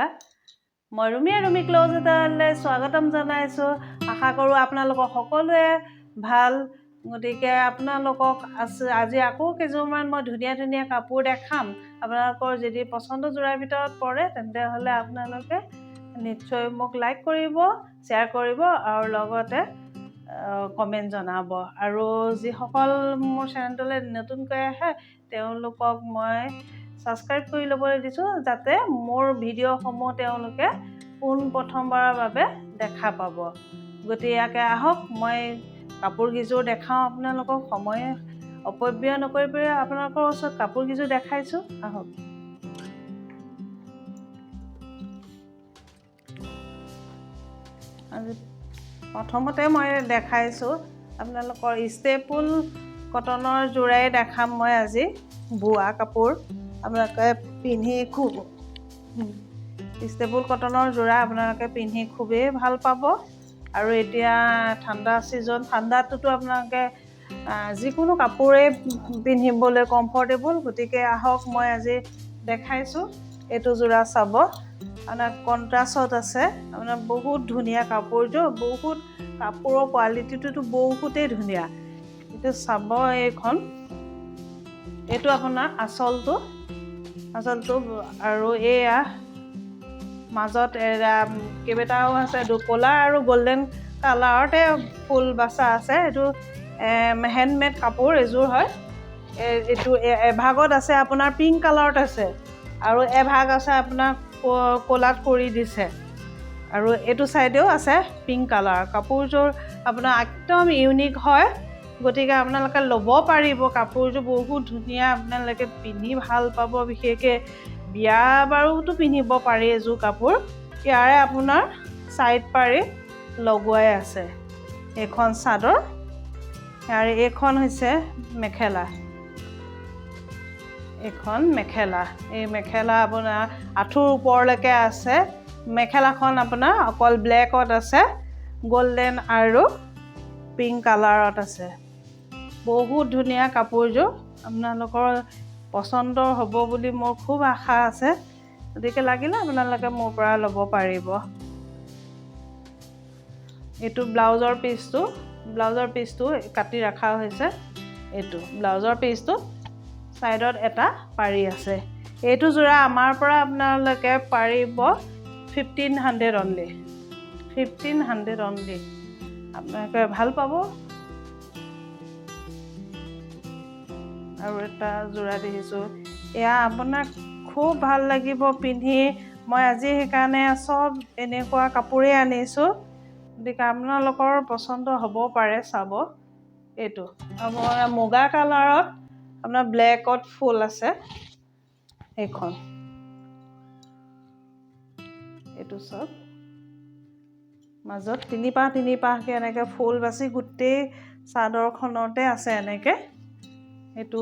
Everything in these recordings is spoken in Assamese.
নমস্কাৰ মই Rumi Closetলৈ স্বাগতম জনাইছো আশা কৰো আপোনালোক সকলোৱে ভাল গতিকে আপোনালোকক আজি আকৌ কেজুমান মই ধুনীয়া কাপোৰ দেখাম আপোনালোকৰ যদি পছন্দ জোৰাৰ ভিতৰত পৰে তেন্তে হলে আপোনালোকে নিশ্চয় মোক লাইক কৰিব শেয়াৰ কৰিব আৰু লগতে কমেন্ট জনাব আৰু যি সকল মোৰ চেনেললৈ নতুনকৈ আহে তেওঁলোকক মই সাবস্ক্ৰাইব কৰি ল'বলৈ দিছো যাতে মোৰ ভিডিঅ' সমূহ তেওঁলোকে পোন প্ৰথমবাৰৰ বাবে দেখা পাব গতিকে আহক মই কাপোৰ কিজোৰ দেখাও আপোনালোকক সময় অপব্যয় নকৰি আপোনালোকৰ ওচৰত কাপোৰ কিজোৰ দেখাইছো আহক আজি প্ৰথমতে মই দেখাইছো আপোনালোকৰ ষ্টেপুল কটনৰ জোৰাই দেখাম মই আজি বুৱা কাপোৰ আপোনালোকে পিন্ধি খুব ষ্টেবল কটনৰ জোৰা আপোনালোকে পিন্ধি খুবেই ভাল পাব আৰু এতিয়া ঠাণ্ডা সিজন ঠাণ্ডাটোতো আপোনালোকে যিকোনো কাপোৰে পিন্ধিবলৈ কমফৰ্টেবল গতিকে আহক মই আজি দেখাইছো এইটো জোৰা চাব আপোনাৰ কন্ট্ৰাষ্টত আছে আপোনাৰ বহুত ধুনীয়া কাপোৰটো বহুত কাপোৰৰ কোৱালিটিটো বহুতেই ধুনীয়া এইটো চাব এইটো আপোনাৰ আঁচলটো আৰু এয়া মাজত কেইবাটাও আছে ক'লা আৰু গোল্ডেন কালাৰতে ফুল বাছা আছে এইটো হেণ্ডমেড কাপোৰ এযোৰ হয় এইটো এভাগত আছে আপোনাৰ পিংক কালাৰত আছে আৰু এভাগ আছে আপোনাৰ ক'লাত কৰি দিছে আৰু এইটো চাইডেও আছে পিংক কালাৰ কাপোৰযোৰ আপোনাৰ একদম ইউনিক হয় গতিকে আপোনালোকে ল'ব পাৰিব কাপোৰযোৰ বহুত ধুনীয়া আপোনালোকে পিন্ধি ভাল পাব বিশেষকৈ বিয়া বাৰুতো পিন্ধিব পাৰি এযোৰ কাপোৰ ইয়াৰে আপোনাৰ সাইড পাৰি লগোৱাই আছে এখন চাদৰ আৰু এইখন হৈছে মেখেলা এই মেখেলা আপোনাৰ আঁঠুৰ ওপৰলৈকে আছে মেখেলাখন আপোনাৰ অকল ব্লেকত আছে গোল্ডেন আৰু পিংক কালাৰত আছে বহুত ধুনীয়া কাপোৰযোৰ আপোনালোকৰ পছন্দৰ হ'ব বুলি মোৰ খুব আশা আছে গতিকে লাগিলে আপোনালোকে মোৰ পৰা ল'ব পাৰিব এইটো ব্লাউজৰ পিচটো কাটি ৰখা হৈছে এইটো ব্লাউজৰ পিচটো সাইডত এটা পাৰি আছে এইটো জোৰা আমাৰ পৰা আপোনালোকে পাৰিব 1500 অনলি আপোনালোকে ভাল পাব আৰু এটা জোৰা দেখিছোঁ এয়া আপোনাক খুব ভাল লাগিব পিন্ধি মই আজি সেইকাৰণে চব এনেকুৱা কাপোৰেই আনিছোঁ গতিকে আপোনালোকৰ পছন্দ হ'ব পাৰে চাব এইটো আপোনাৰ মুগা কালাৰত আপোনাৰ ব্লেকত ফুল আছে এইখন এইটো চব মাজত তিনিপাহকৈ এনেকৈ ফুল বাচি গোটেই চাদৰখনতে আছে এনেকৈ এইটো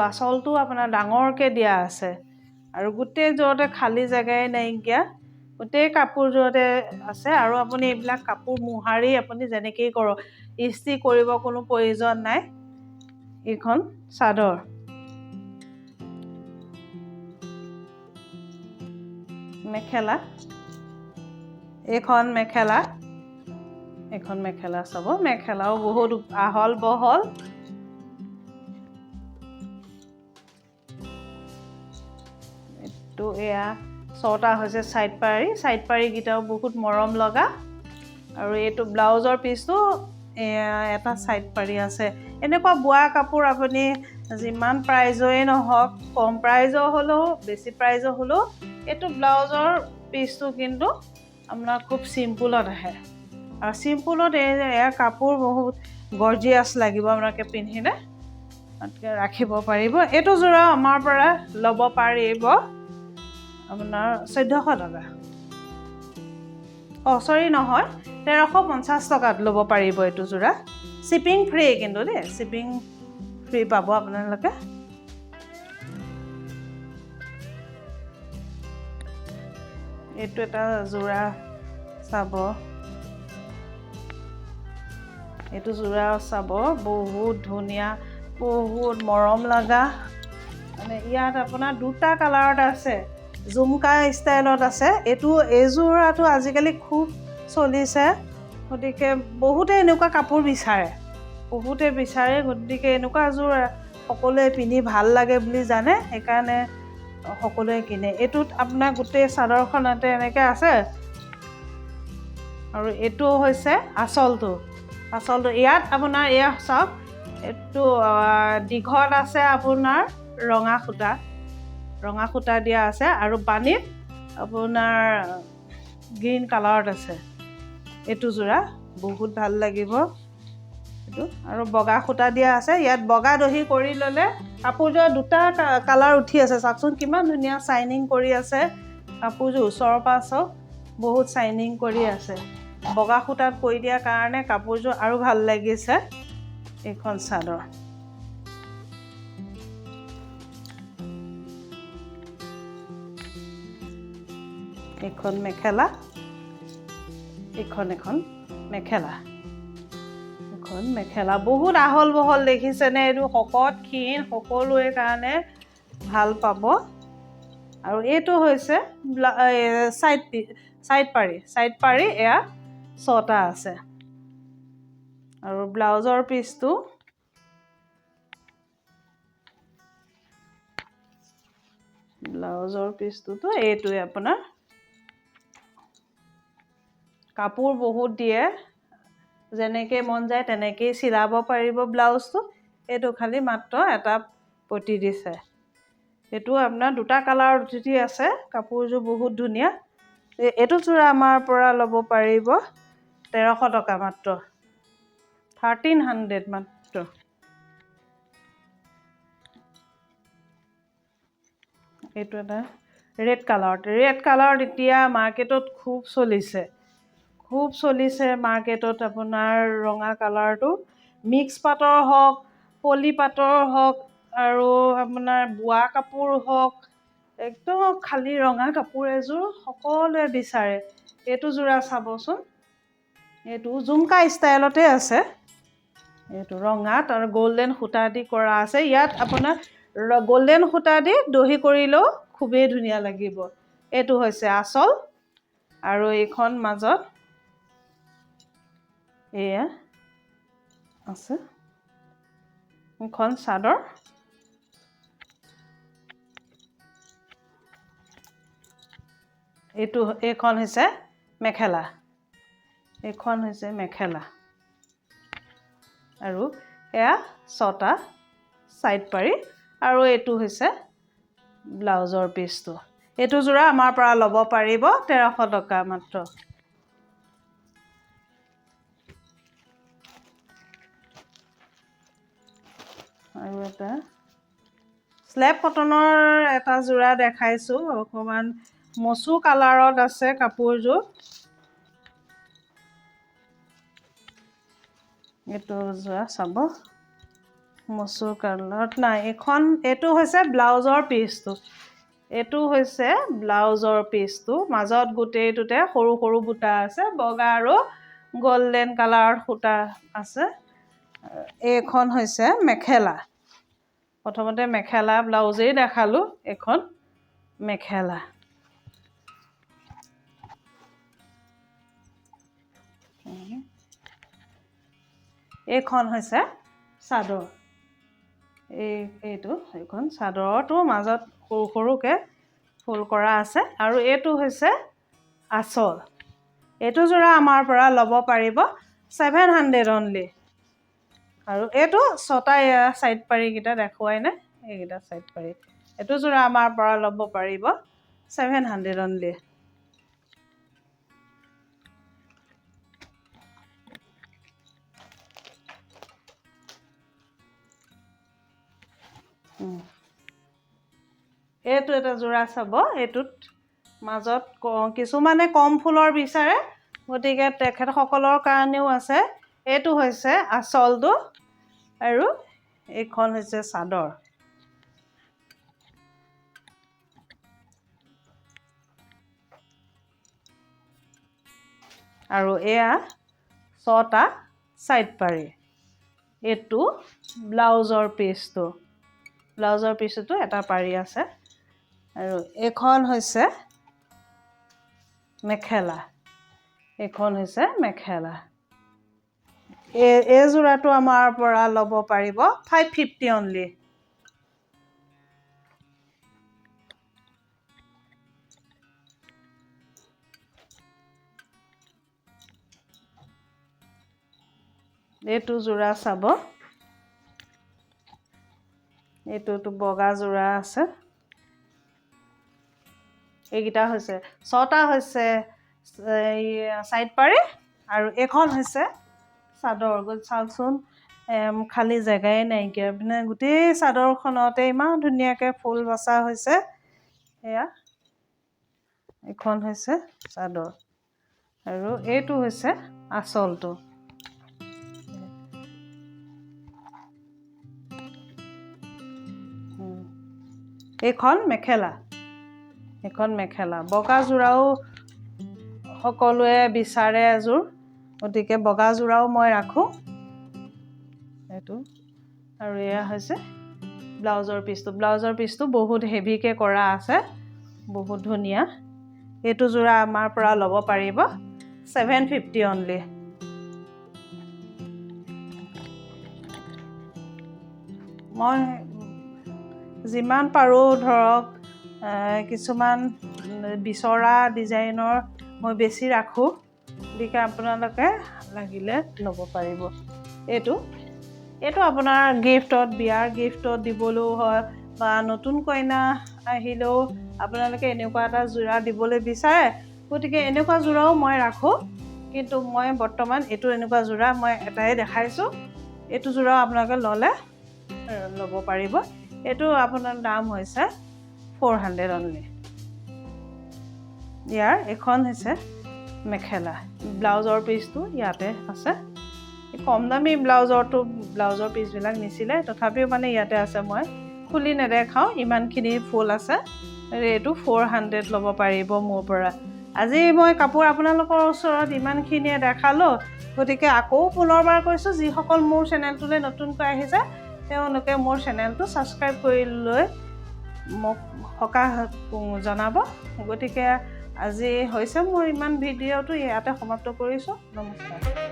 আঁচলটো আপোনাৰ ডাঙৰকৈ দিয়া আছে আৰু গোটেই যোৰতে খালী জেগাই নাইকিয়া গোটেই কাপোৰযোৰতে আছে আৰু আপুনি এইবিলাক কাপোৰ মোহাৰি আপুনি যেনেকেই কৰক ইস্ত্ৰি কৰিব কোনো প্ৰয়োজন নাই এইখন চাদৰ মেখেলা এইখন মেখেলা চাব মেখেলাও বহুত আহল বহল এইটো এয়া ছটা হৈছে সাইড পাৰি কেইটাও বহুত মৰম লগা আৰু এইটো ব্লাউজৰ পিচটো এটা সাইড পাৰি আছে এনেকুৱা বোৱা কাপোৰ আপুনি যিমান প্ৰাইজৰে নহওক কম প্ৰাইজৰ হ'লেও বেছি প্ৰাইজৰ হ'লেও এইটো ব্লাউজৰ পিচটো কিন্তু আপোনাৰ খুব চিম্পুলত আহে আৰু চিম্পুলত এয়া কাপোৰ বহুত গৰ্জিয়াছ লাগিব আপোনালোকে পিন্ধিলে ৰাখিব পাৰিব এইটো জোৰা আমাৰ পৰা ল'ব পাৰিব আপোনাৰ 1400 টকা নহয় 1350 টকাত ল'ব পাৰিব এইটো জোৰা শ্বিপিং ফ্ৰী কিন্তু দেই শ্বিপিং ফ্ৰী পাব আপোনালোকে এইটো এটা জোৰা চাব বহুত ধুনীয়া বহুত মৰম লগা মানে ইয়াত আপোনাৰ দুটা কালাৰত আছে জুমকা ষ্টাইলত আছে। এইযোৰাটো আজিকালি খুব চলিছে, গতিকে বহুতে এনেকুৱা কাপোৰ বিচাৰে, গতিকে এনেকুৱা এযোৰ সকলোৱে পিন্ধি ভাল লাগে বুলি জানে, সেইকাৰণে সকলোৱে কিনে। এইটোত আপোনাৰ গোটেই চাদৰখনতে এনেকৈ আছে, আৰু এইটো হৈছে আঁচলটো। ইয়াত আপোনাৰ এয়া চাওক, এইটো দীঘল আছে আপোনাৰ ৰঙা সূতা দিয়া আছে, আৰু পানীত আপোনাৰ গ্ৰীণ কালাৰত আছে। এইটো যোৰা বহুত ভাল লাগিব এইটো, আৰু বগা সূতা দিয়া আছে। ইয়াত বগা দহি কৰি ল'লে কাপোৰযোৰ দুটা কালাৰ উঠি আছে, চাওকচোন কিমান ধুনীয়া চাইনিং কৰি আছে কাপোৰযোৰ। ওচৰৰ পৰা চাওক বহুত চাইনিং কৰি আছে, বগা সূতাত কৰি দিয়াৰ কাৰণে কাপোৰযোৰ আৰু ভাল লাগিছে। এইখন চাদৰ, এইখন মেখেলা, এখন মেখেলা বহুত আহল বহল দেখিছেনে? এইটো শকত ক্ষীণ সকলোৰে কাৰণে ভাল পাব। আৰু এইটো হৈছে চাইড পাৰি এয়া 6টা আছে। আৰু ব্লাউজৰ পিচটোতো এইটোৱে আপোনাৰ। কাপোৰ বহুত দিয়ে, যেনেকৈ মন যায় তেনেকেই চিলাব পাৰিব ব্লাউজটো। এইটো খালি মাত্ৰ এটা পতি দিছে। এইটো আপোনাৰ দুটা কালাৰ উঠি আছে, কাপোৰযোৰ বহুত ধুনীয়া। এইটো যোৰা আমাৰ পৰা ল'ব পাৰিব 1300 টকা মাত্ৰ, 1300 মাত্ৰ। এইটো এটা ৰেড কালাৰত এতিয়া মাৰ্কেটত খুব চলিছে মাৰ্কেটত আপোনাৰ ৰঙা কালাৰটো। মিক্স পাটৰ হওক, পলি পাটৰ হওক, আৰু আপোনাৰ বোৱা কাপোৰ হওক, একদম খালী ৰঙা কাপোৰ এযোৰ সকলোৱে বিচাৰে। এইটো যোৰা চাবচোন, এইটো জুমকা ষ্টাইলতে আছে। এইটো ৰঙাত আৰু গল্ডেন সূতা দি কৰা আছে। ইয়াত আপোনাৰ গল্ডেন সূতা দি দহি কৰিলেও খুবেই ধুনীয়া লাগিব। এইটো হৈছে আঁচল, আৰু এইখন মাজত এয়া আছে, এইখন চাদৰ। এইখন হৈছে মেখেলা, আৰু এয়া 6টা চাইড পাৰি, আৰু এইটো হৈছে ব্লাউজৰ পিচটো। এইটো যোৰা আমাৰ পৰা ল'ব পাৰিব 1300 টকা মাত্ৰ। আৰু এটা স্লেব কটনৰ এটা যোৰা দেখাইছোঁ, অকণমান মচু কালাৰত আছে কাপোৰযোৰ। এইটো যোৰা চাব, মচুৰ কালাৰত নাই। এইটো হৈছে ব্লাউজৰ পিচটো। মাজত গোটেইটোতে সৰু সৰু বুটা আছে, বগা আৰু গল্ডেন কালাৰত সূতা আছে। এইখন হৈছে মেখেলা। প্ৰথমতে মেখেলা ব্লাউজেই দেখালোঁ, এইখন মেখেলা। এইখন হৈছে চাদৰ। এইখন চাদৰটো মাজত সৰু সৰুকৈ ফুল কৰা আছে, আৰু এইটো হৈছে আঁচল। এইটো যোৰা আমাৰ পৰা ল'ব পাৰিব 700 অনলি। আৰু এইটো 6টা চাইড পাৰিকেইটা দেখুৱাই নাই, এইকেইটা চাইড পাৰি। এইটো যোৰা আমাৰ পৰা ল'ব পাৰিব 700 অনলি। এইটো এটা যোৰা চাব, এইটোত মাজত কিছুমানে কম ফুলৰ বিচাৰে, গতিকে তেখেতসকলৰ কাৰণেও আছে। এইটো হৈছে আঁচলটো, আৰু এইখন হৈছে চাদৰ। আৰু এয়া 6টা চাইড পাৰি। এইটো ব্লাউজৰ পিচটো এটা পাৰি আছে। আৰু এখন হৈছে মেখেলা এই যোৰাটো আমাৰ পৰা ল'ব পাৰিব 550 অনলি এইটো যোৰা চাব এইটোতো বগা যোৰা আছে এইকেইটা হৈছে 6টা হৈছে সাইড পাৰি আৰু এখন হৈছে চাদৰ চাওকচোন খালি জেগাই নাইকিয়া মানে গোটেই চাদৰখনতে ইমান ধুনীয়াকৈ ফুল বচা হৈছে এয়া এখন হৈছে চাদৰ আৰু এইটো হৈছে আঁচলটো এইখন মেখেলা বগা যোৰাও সকলোৱে বিচাৰে এযোৰ গতিকে বগা যোৰাও মই ৰাখোঁ এইটো আৰু এয়া হৈছে ব্লাউজৰ পিচটো বহুত হেভিকৈ কৰা আছে বহুত ধুনীয়া এইটো যোৰা আমাৰ পৰা ল'ব পাৰিব 750 অনলি মই যিমান পাৰোঁ ধৰক কিছুমান বিচৰা ডিজাইনৰ মই বেছি ৰাখোঁ গতিকে আপোনালোকে লাগিলে ল'ব পাৰিব এইটো আপোনাৰ বিয়াৰ গিফ্টত দিবলৈও হয় বা নতুন কইনা আহিলেও আপোনালোকে এনেকুৱা এটা যোৰা দিবলৈ বিচাৰে গতিকে এনেকুৱা যোৰাও মই ৰাখোঁ কিন্তু মই বৰ্তমান এইটো এনেকুৱা যোৰা মই এটাই দেখাইছোঁ এইটো যোৰাও আপোনালোকে ল'ব পাৰিব এইটো আপোনাৰ দাম হৈছে 400 অনলি ইয়াৰ এখন হৈছে মেখেলা ব্লাউজৰ পিচটো ইয়াতে আছে কম দামী ব্লাউজৰ পিচবিলাক নিছিলে তথাপিও মানে ইয়াতে আছে মই খুলি নেদেখাওঁ ইমানখিনি ফুল আছে এইটো 400 ল'ব পাৰিব মোৰ পৰা আজি মই কাপোৰ আপোনালোকৰ ওচৰত ইমানখিনিয়ে দেখালোঁ গতিকে আকৌ পুনৰবাৰ কৈছোঁ যিসকল মোৰ চেনেলটোলৈ নতুনকৈ আহিছে তেওঁলোকে মোৰ চেনেলটো ছাবস্ক্ৰাইব কৰি লৈ মোক সকাহ জনাব গতিকে আজি হৈছে মোৰ ইমান ভিডিঅ'টো ইয়াতে সমাপ্ত কৰিছোঁ নমস্কাৰ